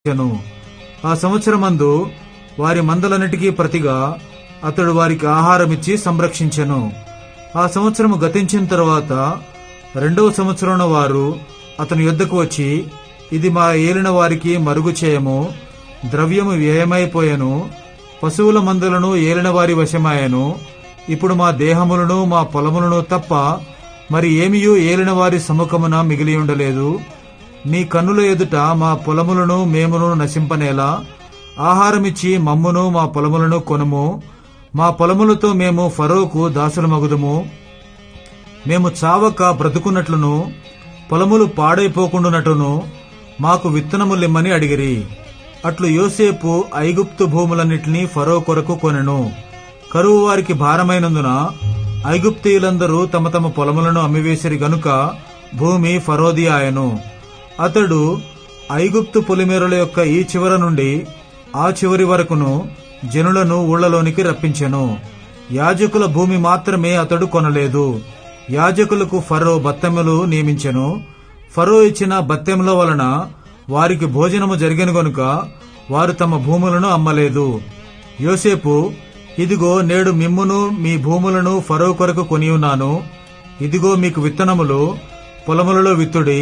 ఇచ్చెను. ఆ సంవత్సరమందు వారి మందలన్నిటికీ ప్రతిగా అతడు వారికి ఆహారమిచ్చి సంరక్షించెను. ఆ సంవత్సరము గతించిన తరువాత 2వ సంవత్సరంలో వారు అతని యొద్దకు వచ్చి, ఇది మా ఏలిన వారికి మరుగు చేయము, ద్రవ్యము వ్యయమైపోయెను, పశువుల మందలను ఏలిన వారి వశమాయెను. ఇప్పుడు మా దేహములను మా పొలములను తప్ప మరి ఏమియూ ఏలిన వారి సముఖమున మిగిలి ఉండలేదు. నీ కన్నుల ఎదుట మా పొలములను మేమును నశింపనేలా ఆహారమిచ్చి మమ్మును మా పొలములను కొనుము. మా పొలములతో మేము ఫరోకు దాసులమగుదుము. మేము చావక బ్రతుకున్నట్లును పొలములు పాడైపోకుండానట్టును మాకు విత్తనములిమ్మని అడిగిరి. అట్లు యోసేపు ఐగుప్తు భూములన్నిటినీ ఫరో కొరకు కొనెను. కరువు వారికి భారమైనందున ఐగుప్తీయులందరూ తమ తమ పొలములను అమ్మివేసిరి గనుక భూమి ఫరోది ఆయను. అతడు ఐగుప్తు పొలిమేరల యొక్క ఈ చివర నుండి ఆ చివరి వరకును జనులను ఊళ్లలోనికి రప్పించెను. యాజకుల భూమి మాత్రమే అతడు కొనలేదు. యాజకులకు ఫరో బత్తెములు నియమించెను. ఫరో ఇచ్చిన బత్తెముల వలన వారికి భోజనము జరిగిన గనుక వారు తమ భూములను అమ్మలేదు. యోసేపు, ఇదిగో నేడు మిమ్మును మీ భూములను ఫరో కొరకు కొనియున్నాను. ఇదిగో మీకు విత్తనములు, పొలములలో విత్తుడి.